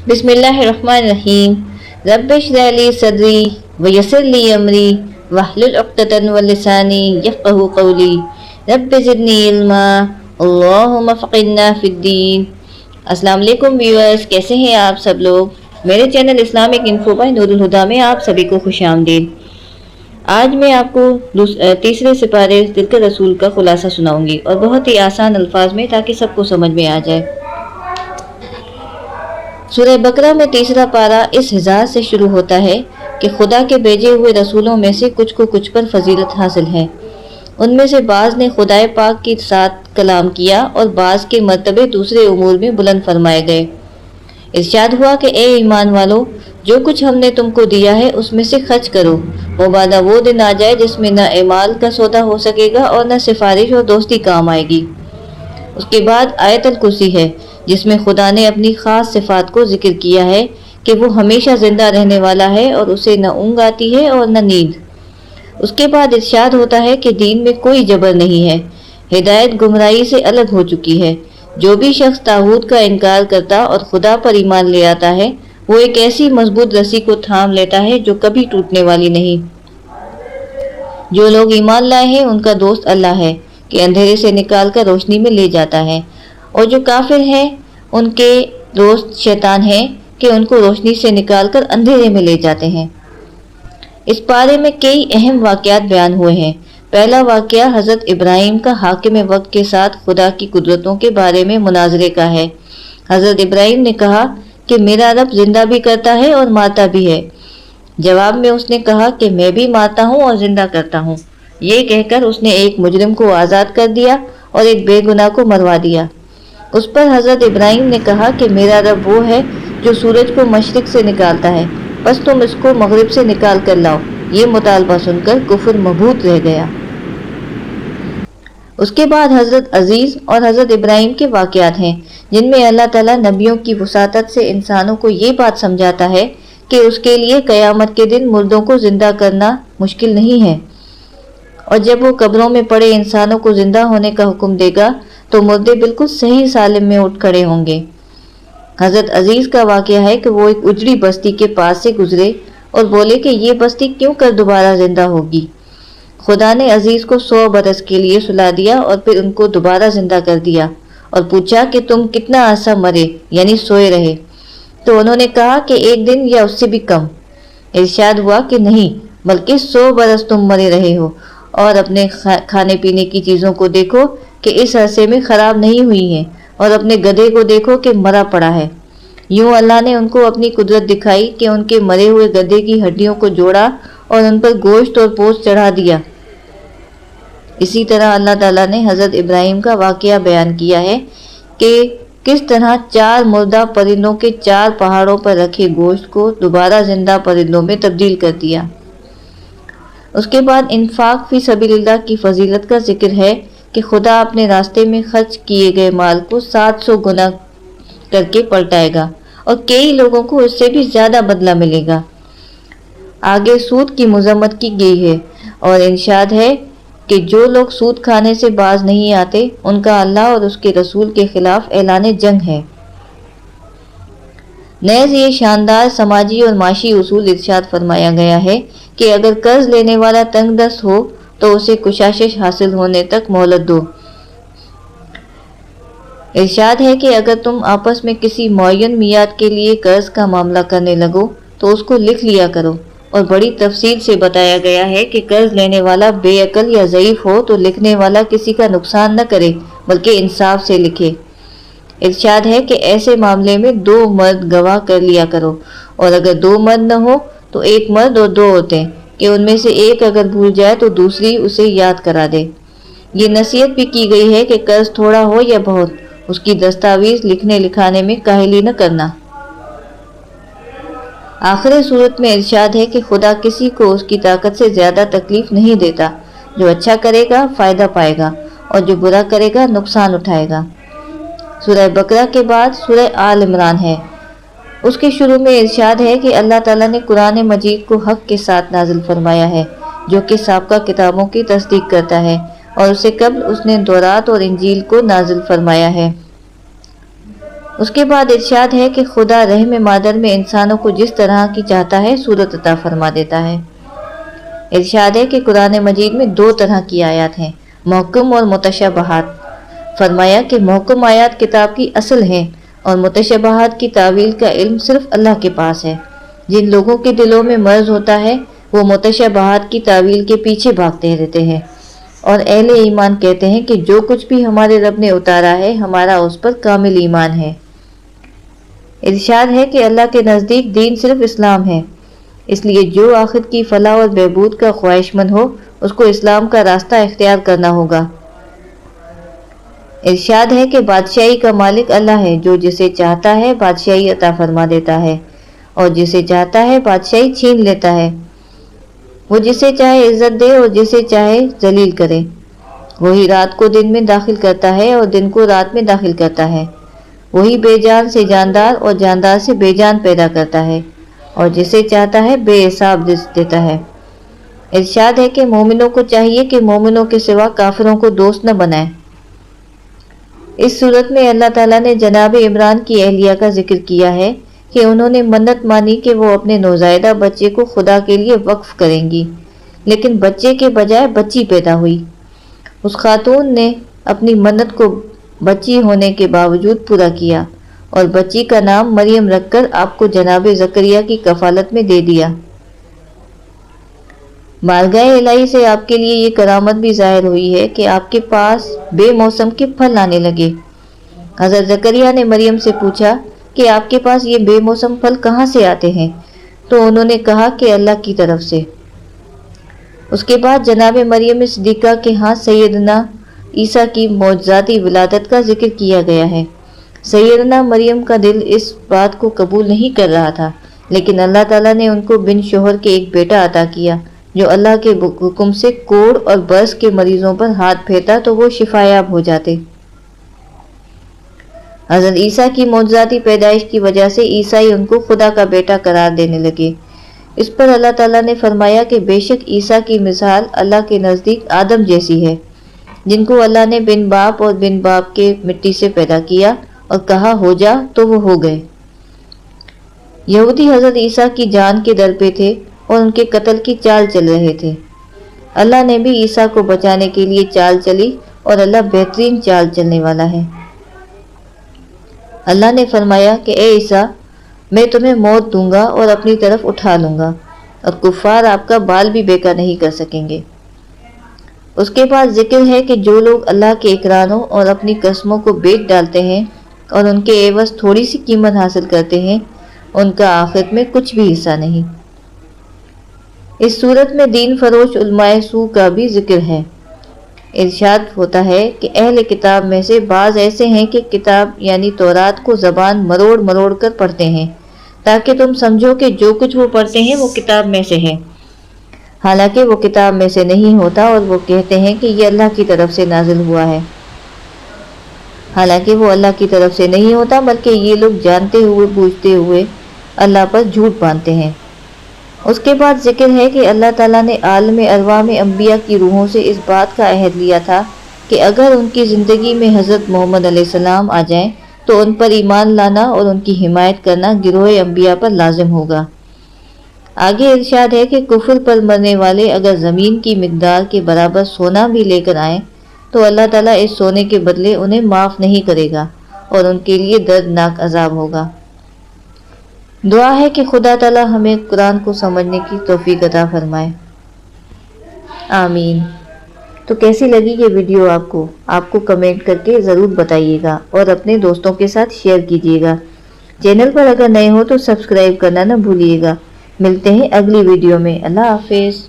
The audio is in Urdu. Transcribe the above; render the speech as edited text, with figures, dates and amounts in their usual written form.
بسم اللہ الرحمن الرحیم۔ رب اشرح لی صدری ویسر لی امری واحلل عقدۃ من لسانی یفقہوا قولی رب زدنی علما اللہم فقہنا فی الدین۔ السلام علیکم ویورز، کیسے ہیں آپ سب لوگ؟ میرے چینل اسلامک انفو بائی نور الہدا میں آپ سبھی کو خوش آمدید۔ آج میں آپ کو تیسرے سپارے تلک رسول کا خلاصہ سناؤں گی، اور بہت ہی آسان الفاظ میں، تاکہ سب کو سمجھ میں آ جائے۔ سورہ بقرہ میں تیسرا پارہ اس ہزار سے شروع ہوتا ہے کہ خدا کے بھیجے ہوئے رسولوں میں سے کچھ کو کچھ پر فضیلت حاصل ہے۔ ان میں سے بعض نے خدائے پاک کے ساتھ کلام کیا، اور بعض کے مرتبے دوسرے امور میں بلند فرمائے گئے۔ ارشاد ہوا کہ اے ایمان والو، جو کچھ ہم نے تم کو دیا ہے اس میں سے خرچ کرو، مبادا وہ دن آ جائے جس میں نہ اعمال کا سودا ہو سکے گا اور نہ سفارش اور دوستی کام آئے گی۔ اس کے بعد آیت الکرسی ہے، جس میں خدا نے اپنی خاص صفات کو ذکر کیا ہے کہ وہ ہمیشہ زندہ رہنے والا ہے، اور اسے نہ اونگ آتی ہے اور نہ نیند۔ اس کے بعد ارشاد ہوتا ہے کہ دین میں کوئی جبر نہیں ہے، ہدایت گمراہی سے الگ ہو چکی ہے۔ جو بھی شخص طاغوت کا انکار کرتا اور خدا پر ایمان لے آتا ہے، وہ ایک ایسی مضبوط رسی کو تھام لیتا ہے جو کبھی ٹوٹنے والی نہیں۔ جو لوگ ایمان لائے ہیں ان کا دوست اللہ ہے کہ اندھیرے سے نکال کر روشنی میں لے جاتا ہے، اور جو کافر ہیں ان کے دوست شیطان ہیں کہ ان کو روشنی سے نکال کر اندھیرے میں لے جاتے ہیں۔ اس پارے میں کئی اہم واقعات بیان ہوئے ہیں۔ پہلا واقعہ حضرت ابراہیم کا حاکم وقت کے ساتھ خدا کی قدرتوں کے بارے میں مناظرے کا ہے۔ حضرت ابراہیم نے کہا کہ میرا رب زندہ بھی کرتا ہے اور مارتا بھی ہے۔ جواب میں اس نے کہا کہ میں بھی مارتا ہوں اور زندہ کرتا ہوں۔ یہ کہہ کر اس نے ایک مجرم کو آزاد کر دیا اور ایک بے گناہ کو مروا دیا۔ اس پر حضرت ابراہیم نے کہا کہ میرا رب وہ ہے جو سورج کو مشرق سے نکالتا ہے، بس تم اس کو مغرب سے نکال کر لاؤ۔ یہ مطالبہ سن کر کفر مبہوت رہ گیا۔ اس کے بعد حضرت عزیز اور حضرت ابراہیم کے واقعات ہیں، جن میں اللہ تعالیٰ نبیوں کی وساطت سے انسانوں کو یہ بات سمجھاتا ہے کہ اس کے لیے قیامت کے دن مردوں کو زندہ کرنا مشکل نہیں ہے، اور جب وہ قبروں میں پڑے انسانوں کو زندہ ہونے کا حکم دے گا تو مردے بالکل صحیح سالم میں اٹھ کھڑے ہوں گے۔ حضرت عزیز کا واقعہ ہے کہ وہ ایک اجڑی بستی کے پاس سے گزرے اور بولے کہ یہ بستی کیوں کر دوبارہ زندہ ہوگی۔ خدا نے عزیز کو 100 برس کے لیے سلا دیا اور پھر ان کو دوبارہ زندہ کر دیا، اور پوچھا کہ تم کتنا عرصہ مرے یعنی سوئے رہے؟ تو انہوں نے کہا کہ 1 دن یا اس سے بھی کم۔ ارشاد ہوا کہ نہیں، بلکہ 100 برس تم مرے رہے ہو، اور اپنے کھانے پینے کی چیزوں کو دیکھو کہ اس عرصے میں خراب نہیں ہوئی ہیں، اور اپنے گدھے کو دیکھو کہ مرا پڑا ہے۔ یوں اللہ نے ان کو اپنی قدرت دکھائی کہ ان کے مرے ہوئے گدھے کی ہڈیوں کو جوڑا اور ان پر گوشت اور پوست چڑھا دیا۔ اسی طرح اللہ تعالیٰ نے حضرت ابراہیم کا واقعہ بیان کیا ہے کہ کس طرح 4 مردہ پرندوں کے 4 پہاڑوں پر رکھے گوشت کو دوبارہ زندہ پرندوں میں تبدیل کر دیا۔ اس کے بعد انفاق فی سبیل اللہ کی فضیلت کا ذکر ہے کہ خدا اپنے راستے میں خرچ کیے گئے مال کو 700 گنا کر کے پلٹائے گا، اور کئی لوگوں کو اس سے بھی زیادہ بدلہ ملے گا۔ آگے سود کی مذمت کی گئی ہے، اور ارشاد ہے کہ جو لوگ سود کھانے سے باز نہیں آتے ان کا اللہ اور اس کے رسول کے خلاف اعلان جنگ ہے۔ نیز یہ شاندار سماجی اور معاشی اصول ارشاد فرمایا گیا ہے کہ اگر قرض لینے والا تنگ دست ہو تو اسے کشاشش حاصل ہونے تک مہلت دو۔ ارشاد ہے کہ اگر تم آپس میں کسی معین میعاد کے لیے قرض کا معاملہ کرنے لگو تو اس کو لکھ لیا کرو، اور بڑی تفصیل سے بتایا گیا ہے کہ قرض لینے والا بے عقل یا ضعیف ہو تو لکھنے والا کسی کا نقصان نہ کرے بلکہ انصاف سے لکھے۔ ارشاد ہے کہ ایسے معاملے میں 2 مرد گواہ کر لیا کرو، اور اگر 2 مرد نہ ہو تو 1 مرد اور 2 عورتیں، کہ ان میں سے ایک اگر بھول جائے تو دوسری اسے یاد کرا دے۔ یہ نصیحت بھی کی گئی ہے کہ قرض تھوڑا ہو یا بہت، اس کی دستاویز لکھنے لکھانے میں کاہلی نہ کرنا۔ آخر صورت میں ارشاد ہے کہ خدا کسی کو اس کی طاقت سے زیادہ تکلیف نہیں دیتا۔ جو اچھا کرے گا فائدہ پائے گا، اور جو برا کرے گا نقصان اٹھائے گا۔ سورہ بقرہ کے بعد سورہ آل عمران ہے۔ اس کے شروع میں ارشاد ہے کہ اللہ تعالیٰ نے قرآن مجید کو حق کے ساتھ نازل فرمایا ہے، جو کہ سابقہ کتابوں کی تصدیق کرتا ہے، اور اس سے قبل اس نے تورات اور انجیل کو نازل فرمایا ہے۔ اس کے بعد ارشاد ہے کہ خدا رحم مادر میں انسانوں کو جس طرح کی چاہتا ہے صورت عطا فرما دیتا ہے۔ ارشاد ہے کہ قرآن مجید میں 2 طرح کی آیات ہیں، محکم اور متشابہات۔ فرمایا کہ محکم آیات کتاب کی اصل ہیں اور متشابہات کی تعویل کا علم صرف اللہ کے پاس ہے۔ جن لوگوں کے دلوں میں مرض ہوتا ہے وہ متشابہات کی تعویل کے پیچھے بھاگتے رہتے ہیں، اور اہل ایمان کہتے ہیں کہ جو کچھ بھی ہمارے رب نے اتارا ہے ہمارا اس پر کامل ایمان ہے۔ ارشاد ہے کہ اللہ کے نزدیک دین صرف اسلام ہے، اس لیے جو آخرت کی فلاح اور بہبود کا خواہش مند ہو اس کو اسلام کا راستہ اختیار کرنا ہوگا۔ ارشاد ہے کہ بادشاہی کا مالک اللہ ہے، جو جسے چاہتا ہے بادشاہی عطا فرما دیتا ہے اور جسے چاہتا ہے بادشاہی چھین لیتا ہے۔ وہ جسے چاہے عزت دے اور جسے چاہے ذلیل کرے۔ وہی رات کو دن میں داخل کرتا ہے اور دن کو رات میں داخل کرتا ہے۔ وہی بے جان سے جاندار اور جاندار سے بے جان پیدا کرتا ہے اور جسے چاہتا ہے بے حساب رزق دیتا ہے۔ ارشاد ہے کہ مومنوں کو چاہیے کہ مومنوں کے سوا کافروں کو دوست نہ بنائیں۔ اس صورت میں اللہ تعالیٰ نے جناب عمران کی اہلیہ کا ذکر کیا ہے کہ انہوں نے منت مانی کہ وہ اپنے نوزائیدہ بچے کو خدا کے لیے وقف کریں گی، لیکن بچے کے بجائے بچی پیدا ہوئی۔ اس خاتون نے اپنی منت کو بچی ہونے کے باوجود پورا کیا اور بچی کا نام مریم رکھ کر آپ کو جناب زکریا کی کفالت میں دے دیا۔ بارگاہ الہی سے آپ کے لیے یہ کرامت بھی ظاہر ہوئی ہے کہ آپ کے پاس بے موسم کے پھل آنے لگے۔ حضرت زکریا نے مریم سے پوچھا کہ آپ کے پاس یہ بے موسم پھل کہاں سے آتے ہیں؟ تو انہوں نے کہا کہ اللہ کی طرف سے۔ اس کے بعد جناب مریم صدیقہ کے ہاں سیدنا عیسیٰ کی معجزاتی ولادت کا ذکر کیا گیا ہے۔ سیدنا مریم کا دل اس بات کو قبول نہیں کر رہا تھا، لیکن اللہ تعالیٰ نے ان کو بن شوہر کے ایک بیٹا عطا کیا جو اللہ کے حکم سے کوڑ اور برس کے مریضوں پر ہاتھ پھیرتا تو وہ شفایاب ہو جاتے۔ حضرت عیسیٰ کی معجزاتی پیدائش کی وجہ سے عیسائی ان کو خدا کا بیٹا قرار دینے لگے۔ اس پر اللہ تعالیٰ نے فرمایا کہ بے شک عیسیٰ کی مثال اللہ کے نزدیک آدم جیسی ہے، جن کو اللہ نے بن باپ اور بن باپ کے مٹی سے پیدا کیا اور کہا ہو جا تو وہ ہو گئے۔ یہودی حضرت عیسیٰ کی جان کے در پہ تھے اور ان کے قتل کی چال چل رہے تھے۔ اللہ نے بھی عیسیٰ کو بچانے کے لیے چال چلی اور اللہ بہترین چال چلنے والا ہے۔ اللہ نے فرمایا کہ اے عیسیٰ، میں تمہیں موت دوں گا اور اپنی طرف اٹھا لوں گا اور کفار آپ کا بال بھی بیکا نہیں کر سکیں گے۔ اس کے بعد ذکر ہے کہ جو لوگ اللہ کے اقراروں اور اپنی قسموں کو بیچ ڈالتے ہیں اور ان کے عوض تھوڑی سی قیمت حاصل کرتے ہیں، ان کا آخرت میں کچھ بھی حصہ نہیں۔ اس صورت میں دین فروش علماء سو کا بھی ذکر ہے۔ ارشاد ہوتا ہے کہ اہل کتاب میں سے بعض ایسے ہیں کہ کتاب یعنی تورات کو زبان مروڑ مروڑ کر پڑھتے ہیں تاکہ تم سمجھو کہ جو کچھ وہ پڑھتے ہیں وہ کتاب میں سے ہے، حالانکہ وہ کتاب میں سے نہیں ہوتا، اور وہ کہتے ہیں کہ یہ اللہ کی طرف سے نازل ہوا ہے، حالانکہ وہ اللہ کی طرف سے نہیں ہوتا، بلکہ یہ لوگ جانتے ہوئے بوجھتے ہوئے اللہ پر جھوٹ باندھتے ہیں۔ اس کے بعد ذکر ہے کہ اللہ تعالیٰ نے عالم ارواح میں انبیاء کی روحوں سے اس بات کا عہد لیا تھا کہ اگر ان کی زندگی میں حضرت محمد علیہ السلام آ جائیں تو ان پر ایمان لانا اور ان کی حمایت کرنا گروہ انبیاء پر لازم ہوگا۔ آگے ارشاد ہے کہ کفر پر مرنے والے اگر زمین کی مقدار کے برابر سونا بھی لے کر آئیں تو اللہ تعالیٰ اس سونے کے بدلے انہیں معاف نہیں کرے گا اور ان کے لیے دردناک عذاب ہوگا۔ دعا ہے کہ خدا تعالیٰ ہمیں قرآن کو سمجھنے کی توفیق عطا فرمائے، آمین۔ تو کیسی لگی یہ ویڈیو آپ کو کمنٹ کر کے ضرور بتائیے گا اور اپنے دوستوں کے ساتھ شیئر کیجیے گا۔ چینل پر اگر نئے ہو تو سبسکرائب کرنا نہ بھولیے گا۔ ملتے ہیں اگلی ویڈیو میں۔ اللہ حافظ۔